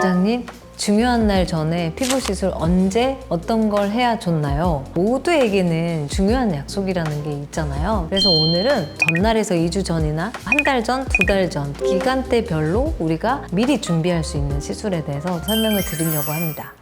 원장님, 중요한 날 전에 피부 시술 언제 어떤 걸 해야 좋나요? 모두에게는 중요한 약속이라는 게 있잖아요. 그래서 오늘은 전날에서 2주 전이나 한 달 전, 2달 전 기간대별로 우리가 미리 준비할 수 있는 시술에 대해서 설명을 드리려고 합니다.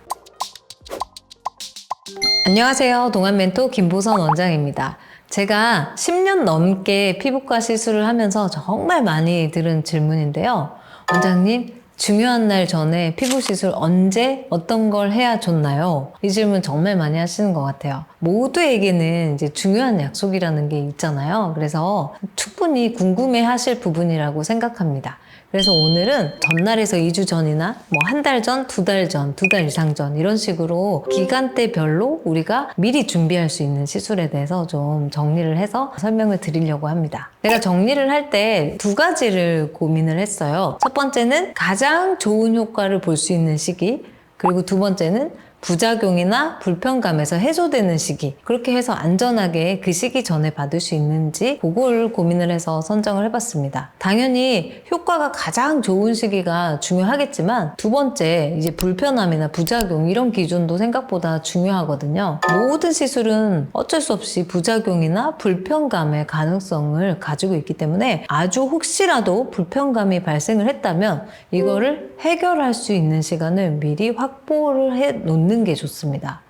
안녕하세요. 동안멘토 김보선 원장입니다. 제가 10년 넘게 피부과 시술을 하면서 정말 많이 들은 질문인데요. 원장님, 중요한 날 전에 피부 시술 언제 어떤 걸 해야 좋나요? 이 질문 정말 많이 하시는 것 같아요. 모두에게는 이제 중요한 약속이라는 게 있잖아요. 그래서 충분히 궁금해 하실 부분이라고 생각합니다. 그래서 오늘은 전날에서 2주 전이나 한 달 전, 2달 전, 2달 이상 전 이런 식으로 기간대별로 우리가 미리 준비할 수 있는 시술에 대해서 좀 정리를 해서 설명을 드리려고 합니다. 제가 정리를 할 때 두 가지를 고민을 했어요. 첫 번째는 가장 좋은 효과를 볼 수 있는 시기, 그리고 두 번째는 부작용이나 불편감에서 해소되는 시기, 그렇게 해서 안전하게 그 시기 전에 받을 수 있는지 그걸 고민을 해서 선정을 해봤습니다. 당연히 효과가 가장 좋은 시기가 중요하겠지만 두 번째 이제 불편함이나 부작용 이런 기준도 생각보다 중요하거든요. 모든 시술은 어쩔 수 없이 부작용이나 불편감의 가능성을 가지고 있기 때문에 아주 혹시라도 불편감이 발생을 했다면 이거를 해결할 수 있는 시간을 미리 확보를 해 놓는 게 좋습니다.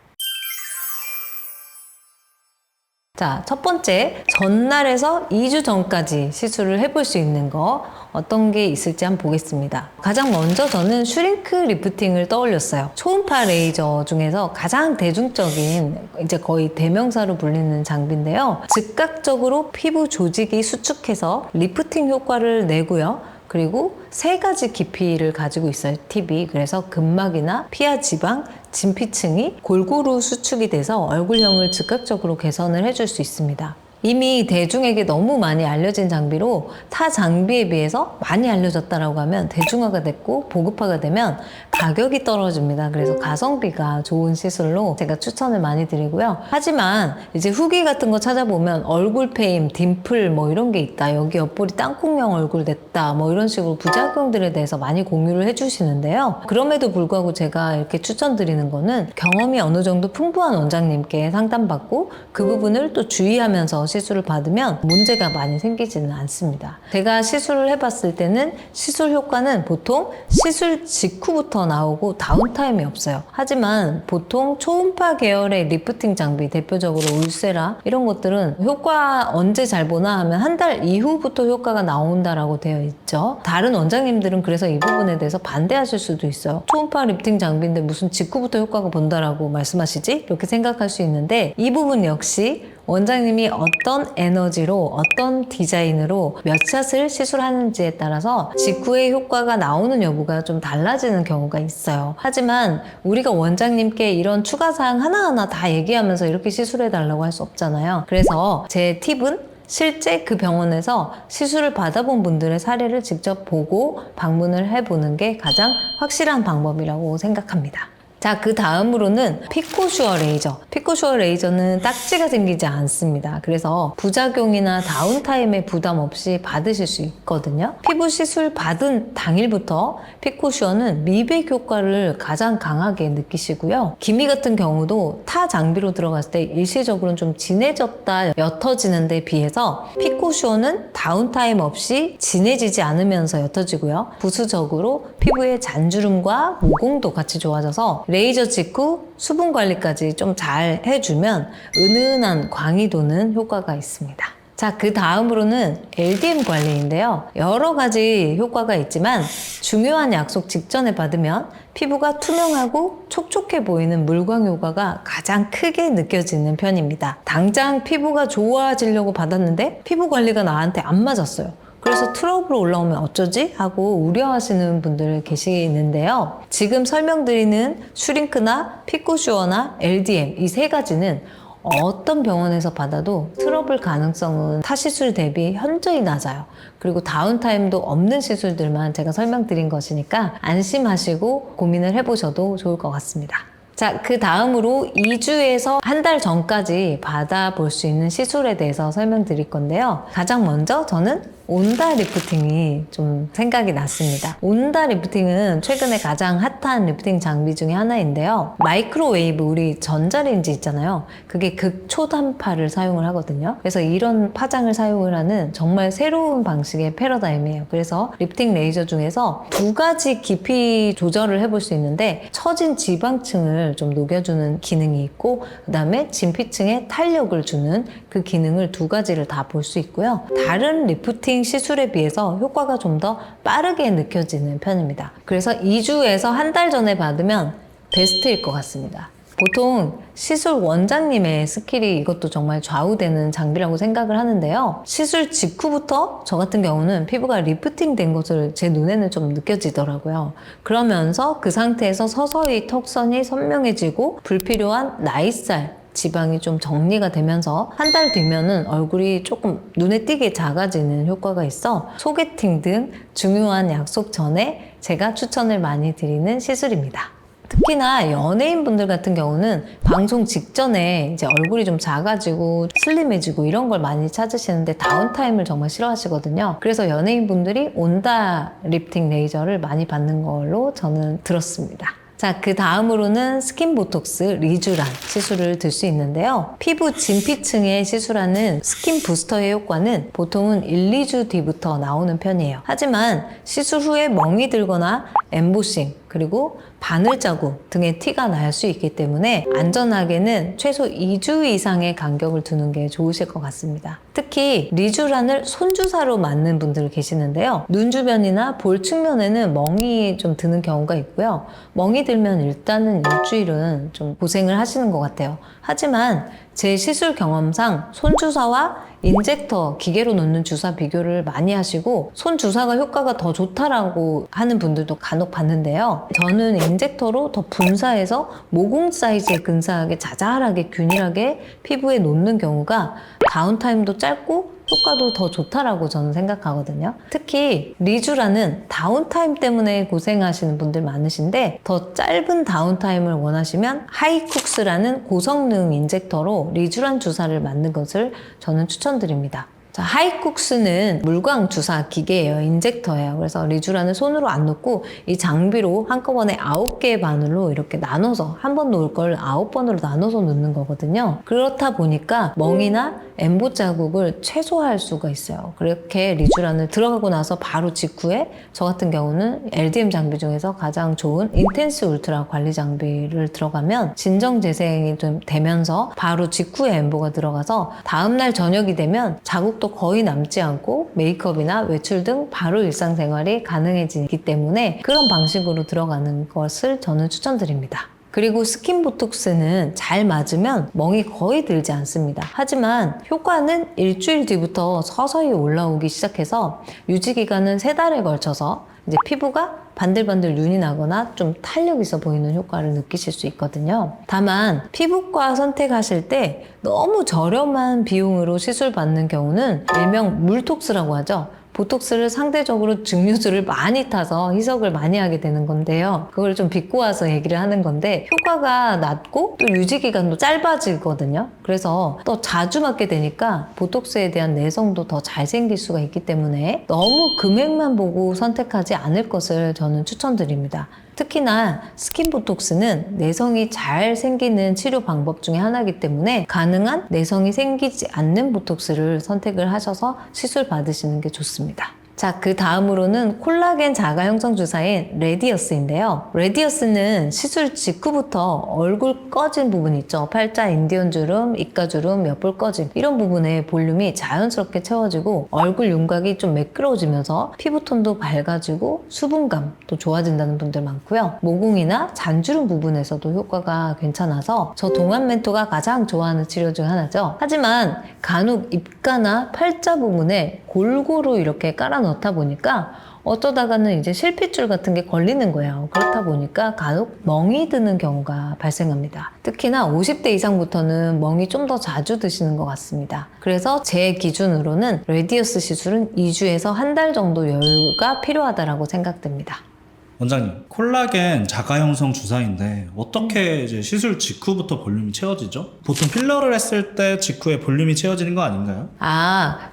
자, 첫 번째, 전날에서 2주 전까지 시술을 해볼 수 있는 거 어떤 게 있을지 한번 보겠습니다. 가장 먼저 저는 슈링크 리프팅을 떠올렸어요. 초음파 레이저 중에서 가장 대중적인 이제 거의 대명사로 불리는 장비인데요. 즉각적으로 피부 조직이 수축해서 리프팅 효과를 내고요. 그리고 3가지 깊이를 가지고 있어요, 팁이. 그래서 근막이나 피하 지방, 진피층이 골고루 수축이 돼서 얼굴형을 즉각적으로 개선을 해줄 수 있습니다. 이미 대중에게 너무 많이 알려진 장비로 타 장비에 비해서 많이 알려졌다라고 하면 대중화가 됐고 보급화가 되면 가격이 떨어집니다. 그래서 가성비가 좋은 시술로 제가 추천을 많이 드리고요. 하지만 이제 후기 같은 거 찾아보면 얼굴 페임, 딤플 이런 게 있다. 여기 옆볼이 땅콩형 얼굴 됐다. 이런 식으로 부작용들에 대해서 많이 공유를 해주시는데요. 그럼에도 불구하고 제가 이렇게 추천드리는 거는 경험이 어느 정도 풍부한 원장님께 상담받고 그 부분을 또 주의하면서 시술을 받으면 문제가 많이 생기지는 않습니다. 제가 시술을 해봤을 때는 시술 효과는 보통 시술 직후부터 나오고 다운타임이 없어요. 하지만 보통 초음파 계열의 리프팅 장비, 대표적으로 울세라 이런 것들은 효과 언제 잘 보나 하면 한 달 이후부터 효과가 나온다라고 되어 있죠. 다른 원장님들은 그래서 이 부분에 대해서 반대하실 수도 있어요. 초음파 리프팅 장비인데 무슨 직후부터 효과가 본다라고 말씀하시지? 이렇게 생각할 수 있는데 이 부분 역시 원장님이 어떤 에너지로 어떤 디자인으로 몇 샷을 시술하는지에 따라서 직후에 효과가 나오는 여부가 좀 달라지는 경우가 있어요. 하지만 우리가 원장님께 이런 추가사항 하나하나 다 얘기하면서 이렇게 시술해달라고 할 수 없잖아요. 그래서 제 팁은 실제 그 병원에서 시술을 받아본 분들의 사례를 직접 보고 방문을 해보는 게 가장 확실한 방법이라고 생각합니다. 자, 그 다음으로는 피코슈어 레이저. 피코슈어 레이저는 딱지가 생기지 않습니다. 그래서 부작용이나 다운타임에 부담 없이 받으실 수 있거든요. 피부 시술 받은 당일부터 피코슈어는 미백 효과를 가장 강하게 느끼시고요. 기미 같은 경우도 타 장비로 들어갔을 때 일시적으로는 좀 진해졌다, 옅어지는 데 비해서 피코슈어는 다운타임 없이 진해지지 않으면서 옅어지고요. 부수적으로 피부의 잔주름과 모공도 같이 좋아져서 레이저 직후 수분 관리까지 좀 잘 해주면 은은한 광이 도는 효과가 있습니다. 자, 그 다음으로는 LDM 관리인데요. 여러 가지 효과가 있지만 중요한 약속 직전에 받으면 피부가 투명하고 촉촉해 보이는 물광 효과가 가장 크게 느껴지는 편입니다. 당장 피부가 좋아지려고 받았는데 피부 관리가 나한테 안 맞았어요. 그래서 트러블 올라오면 어쩌지? 하고 우려하시는 분들 계시는데요. 지금 설명드리는 슈링크나 피코슈어나 LDM 이 3가지는 어떤 병원에서 받아도 트러블 가능성은 타 시술 대비 현저히 낮아요. 그리고 다운타임도 없는 시술들만 제가 설명드린 것이니까 안심하시고 고민을 해보셔도 좋을 것 같습니다. 자, 그 다음으로 2주에서 한 달 전까지 받아볼 수 있는 시술에 대해서 설명드릴 건데요. 가장 먼저 저는 온다 리프팅이 좀 생각이 났습니다. 온다 리프팅은 최근에 가장 핫한 리프팅 장비 중에 하나인데요. 마이크로웨이브, 우리 전자레인지 있잖아요. 그게 극초단파를 사용을 하거든요. 그래서 이런 파장을 사용을 하는 정말 새로운 방식의 패러다임이에요. 그래서 리프팅 레이저 중에서 두 가지 깊이 조절을 해볼 수 있는데, 처진 지방층을 좀 녹여주는 기능이 있고, 그 다음에 진피층에 탄력을 주는 그 기능을 두 가지를 다 볼 수 있고요. 다른 리프팅 시술에 비해서 효과가 좀 더 빠르게 느껴지는 편입니다. 그래서 2주에서 한 달 전에 받으면 베스트일 것 같습니다. 보통 시술 원장님의 스킬이 이것도 정말 좌우되는 장비라고 생각을 하는데요. 시술 직후부터 저 같은 경우는 피부가 리프팅 된 것을 제 눈에는 좀 느껴지더라고요. 그러면서 그 상태에서 서서히 턱선이 선명해지고 불필요한 나이살, 지방이 좀 정리가 되면서 한 달 뒤면은 얼굴이 조금 눈에 띄게 작아지는 효과가 있어 소개팅 등 중요한 약속 전에 제가 추천을 많이 드리는 시술입니다. 특히나 연예인분들 같은 경우는 방송 직전에 이제 얼굴이 좀 작아지고 슬림해지고 이런 걸 많이 찾으시는데 다운타임을 정말 싫어하시거든요. 그래서 연예인분들이 온다 리프팅 레이저를 많이 받는 걸로 저는 들었습니다. 자, 그 다음으로는 스킨 보톡스 리쥬란 시술을 들 수 있는데요. 피부 진피층에 시술하는 스킨 부스터의 효과는 보통은 1, 2주 뒤부터 나오는 편이에요. 하지만 시술 후에 멍이 들거나 엠보싱, 그리고 바늘 자국 등의 티가 날 수 있기 때문에 안전하게는 최소 2주 이상의 간격을 두는 게 좋으실 것 같습니다. 특히 리쥬란을 손주사로 맞는 분들 계시는데요. 눈 주변이나 볼 측면에는 멍이 좀 드는 경우가 있고요. 멍이 들면 일단은 일주일은 좀 고생을 하시는 것 같아요. 하지만 제 시술 경험상 손주사와 인젝터, 기계로 놓는 주사 비교를 많이 하시고 손 주사가 효과가 더 좋다라고 하는 분들도 간혹 봤는데요. 저는 인젝터로 더 분사해서 모공 사이즈에 근사하게 자잘하게 균일하게 피부에 놓는 경우가 다운타임도 짧고 효과도 더 좋다라고 저는 생각하거든요. 특히 리쥬란은 다운타임 때문에 고생하시는 분들 많으신데 더 짧은 다운타임을 원하시면 하이쿡스라는 고성능 인젝터로 리쥬란 주사를 맞는 것을 저는 추천드립니다. 자, 하이쿡스는 물광 주사 기계예요. 인젝터예요. 그래서 리쥬란을 손으로 안 놓고 이 장비로 한꺼번에 9개의 바늘로 이렇게 나눠서 한 번 놓을 걸 9번으로 나눠서 넣는 거거든요. 그렇다 보니까 멍이나 엠보 자국을 최소화할 수가 있어요. 그렇게 리쥬란을 들어가고 나서 바로 직후에 저 같은 경우는 LDM 장비 중에서 가장 좋은 인텐스 울트라 관리 장비를 들어가면 진정 재생이 좀 되면서 바로 직후에 엠보가 들어가서 다음날 저녁이 되면 자국도 거의 남지 않고 메이크업이나 외출 등 바로 일상생활이 가능해지기 때문에 그런 방식으로 들어가는 것을 저는 추천드립니다. 그리고 스킨 보톡스는 잘 맞으면 멍이 거의 들지 않습니다. 하지만 효과는 일주일 뒤부터 서서히 올라오기 시작해서 유지기간은 3달에 걸쳐서 이제 피부가 반들반들 눈이 나거나 좀 탄력 있어 보이는 효과를 느끼실 수 있거든요. 다만 피부과 선택하실 때 너무 저렴한 비용으로 시술 받는 경우는 일명 물톡스라고 하죠. 보톡스를 상대적으로 증류수를 많이 타서 희석을 많이 하게 되는 건데요. 그걸 좀 비꼬아서 얘기를 하는 건데 효과가 낮고 또 유지기간도 짧아지거든요. 그래서 또 자주 맞게 되니까 보톡스에 대한 내성도 더 잘 생길 수가 있기 때문에 너무 금액만 보고 선택하지 않을 것을 저는 추천드립니다. 특히나 스킨 보톡스는 내성이 잘 생기는 치료 방법 중에 하나이기 때문에 가능한 내성이 생기지 않는 보톡스를 선택을 하셔서 시술 받으시는 게 좋습니다. 자, 그 다음으로는 콜라겐 자가 형성 주사인 레디어스인데요. 레디어스는 시술 직후부터 얼굴 꺼진 부분 있죠. 팔자 인디언 주름, 입가 주름, 옆볼 꺼짐 이런 부분에 볼륨이 자연스럽게 채워지고 얼굴 윤곽이 좀 매끄러워지면서 피부톤도 밝아지고 수분감도 좋아진다는 분들 많고요. 모공이나 잔주름 부분에서도 효과가 괜찮아서 저 동안 멘토가 가장 좋아하는 치료 중 하나죠. 하지만 간혹 입가나 팔자 부분에 골고루 이렇게 깔아 넣다 보니까 어쩌다가는 이제 실핏줄 같은 게 걸리는 거예요. 그렇다 보니까 간혹 멍이 드는 경우가 발생합니다. 특히나 50대 이상부터는 멍이 좀 더 자주 드시는 것 같습니다. 그래서 제 기준으로는 레디어스 시술은 2주에서 한 달 정도 여유가 필요하다고 생각됩니다. 원장님, 콜라겐 자가 형성 주사인데 어떻게 이제 시술 직후부터 볼륨이 채워지죠? 보통 필러를 했을 때 직후에 볼륨이 채워지는 거 아닌가요?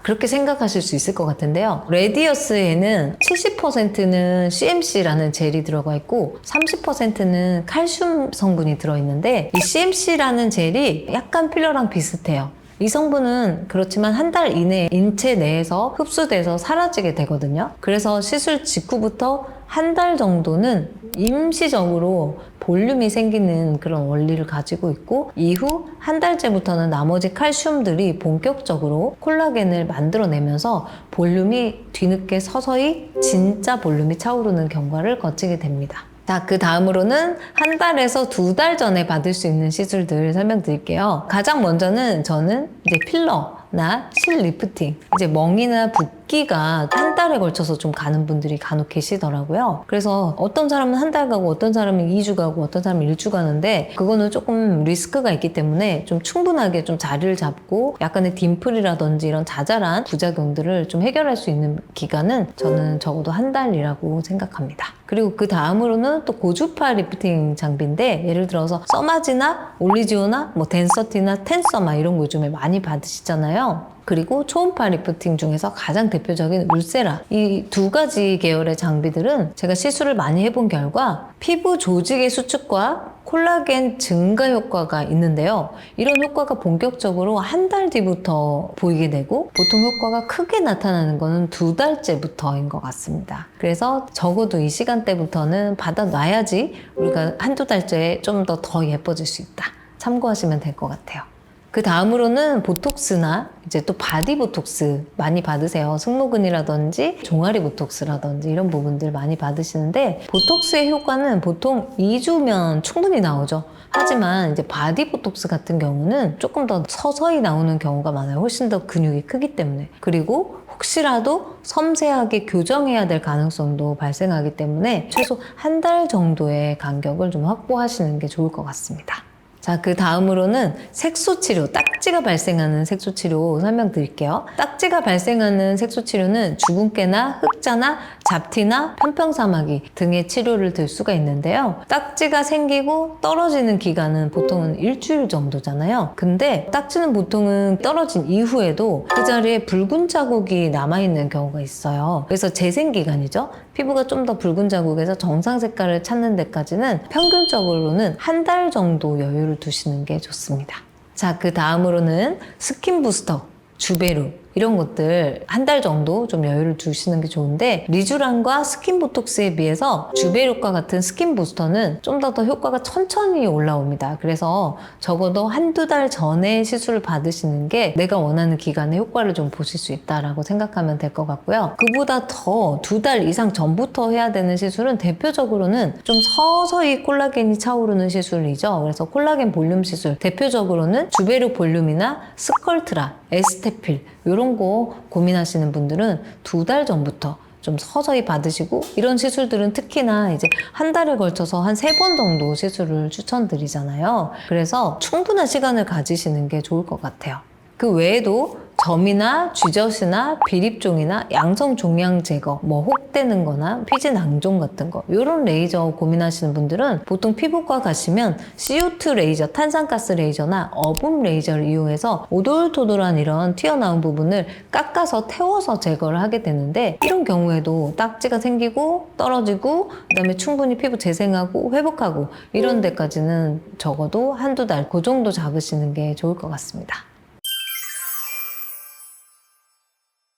그렇게 생각하실 수 있을 것 같은데요. 레디어스에는 70%는 CMC라는 젤이 들어가 있고 30%는 칼슘 성분이 들어있는데 이 CMC라는 젤이 약간 필러랑 비슷해요. 이 성분은 그렇지만 한 달 이내에 인체 내에서 흡수돼서 사라지게 되거든요. 그래서 시술 직후부터 한 달 정도는 임시적으로 볼륨이 생기는 그런 원리를 가지고 있고 이후 한 달째부터는 나머지 칼슘들이 본격적으로 콜라겐을 만들어내면서 볼륨이 뒤늦게 서서히 진짜 볼륨이 차오르는 경과를 거치게 됩니다. 자, 그 다음으로는 한 달에서 두 달 전에 받을 수 있는 시술들 설명드릴게요. 가장 먼저는 저는 이제 필러나 실리프팅, 이제 멍이나 붓기가 한 달에 걸쳐서 좀 가는 분들이 간혹 계시더라고요. 그래서 어떤 사람은 한 달 가고 어떤 사람은 2주 가고 어떤 사람은 1주 가는데 그거는 조금 리스크가 있기 때문에 좀 충분하게 좀 자리를 잡고 약간의 딤플이라든지 이런 자잘한 부작용들을 좀 해결할 수 있는 기간은 저는 적어도 한 달이라고 생각합니다. 그리고 그 다음으로는 또 고주파 리프팅 장비인데 예를 들어서 써마지나 올리지오나 뭐 덴서티나 텐서마 이런 거 요즘에 많이 받으시잖아요. 그리고 초음파 리프팅 중에서 가장 대표적인 울세라, 이 두 가지 계열의 장비들은 제가 시술을 많이 해본 결과 피부 조직의 수축과 콜라겐 증가 효과가 있는데요. 이런 효과가 본격적으로 한 달 뒤부터 보이게 되고 보통 효과가 크게 나타나는 거는 두 달째부터인 것 같습니다. 그래서 적어도 이 시간대부터는 받아놔야지 우리가 한두 달째에 좀 더 예뻐질 수 있다. 참고하시면 될 것 같아요. 그 다음으로는 보톡스나 이제 또 바디 보톡스 많이 받으세요. 승모근이라든지 종아리 보톡스라든지 이런 부분들 많이 받으시는데 보톡스의 효과는 보통 2주면 충분히 나오죠. 하지만 이제 바디 보톡스 같은 경우는 조금 더 서서히 나오는 경우가 많아요. 훨씬 더 근육이 크기 때문에. 그리고 혹시라도 섬세하게 교정해야 될 가능성도 발생하기 때문에 최소 한 달 정도의 간격을 좀 확보하시는 게 좋을 것 같습니다. 자, 그 다음으로는 색소치료, 딱지가 발생하는 색소치료 설명드릴게요. 딱지가 발생하는 색소치료는 주근깨나 흑자나 잡티나 편평사마귀 등의 치료를 들 수가 있는데요. 딱지가 생기고 떨어지는 기간은 보통은 일주일 정도잖아요. 근데 딱지는 보통은 떨어진 이후에도 그 자리에 붉은 자국이 남아있는 경우가 있어요. 그래서 재생기간이죠. 피부가 좀 더 붉은 자국에서 정상 색깔을 찾는 데까지는 평균적으로는 한 달 정도 여유를 두시는 게 좋습니다. 자, 그 다음으로는 스킨 부스터, 주베루 이런 것들 한 달 정도 좀 여유를 두시는 게 좋은데 리쥬란과 스킨 보톡스에 비해서 주베루과 같은 스킨 부스터는 좀 더 효과가 천천히 올라옵니다. 그래서 적어도 한두 달 전에 시술을 받으시는 게 내가 원하는 기간에 효과를 좀 보실 수 있다라고 생각하면 될 것 같고요. 그보다 더 두 달 이상 전부터 해야 되는 시술은 대표적으로는 좀 서서히 콜라겐이 차오르는 시술이죠. 그래서 콜라겐 볼륨 시술 대표적으로는 주베루 볼륨이나 스컬트라, 에스테필 이런 거 고민하시는 분들은 두 달 전부터 좀 서서히 받으시고 이런 시술들은 특히나 이제 한 달에 걸쳐서 한 3번 정도 시술을 추천드리잖아요. 그래서 충분한 시간을 가지시는 게 좋을 것 같아요. 그 외에도 점이나 쥐젖이나 비립종이나 양성 종양 제거, 뭐 혹되는 거나 피지 낭종 같은 거 이런 레이저 고민하시는 분들은 보통 피부과 가시면 CO2 레이저, 탄산가스 레이저나 어분 레이저를 이용해서 오돌토돌한 이런 튀어나온 부분을 깎아서 태워서 제거를 하게 되는데 이런 경우에도 딱지가 생기고 떨어지고 그다음에 충분히 피부 재생하고 회복하고 이런 데까지는 적어도 한두 달 그 정도 잡으시는 게 좋을 것 같습니다.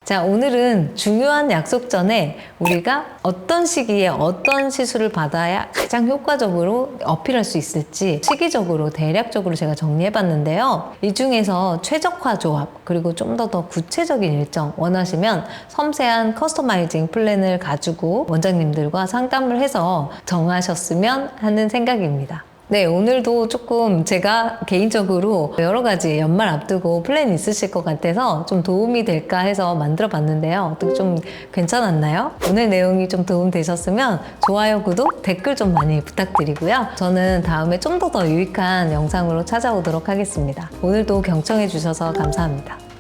자, 오늘은 중요한 약속 전에 우리가 어떤 시기에 어떤 시술을 받아야 가장 효과적으로 어필할 수 있을지 시기적으로 대략적으로 제가 정리해봤는데요. 이 중에서 최적화 조합 그리고 좀 더 구체적인 일정 원하시면 섬세한 커스터마이징 플랜을 가지고 원장님들과 상담을 해서 정하셨으면 하는 생각입니다. 네, 오늘도 조금 제가 개인적으로 여러 가지 연말 앞두고 플랜이 있으실 것 같아서 좀 도움이 될까 해서 만들어 봤는데요. 어떻게 좀 괜찮았나요? 오늘 내용이 좀 도움 되셨으면 좋아요, 구독, 댓글 좀 많이 부탁드리고요. 저는 다음에 좀 더 유익한 영상으로 찾아오도록 하겠습니다. 오늘도 경청해 주셔서 감사합니다.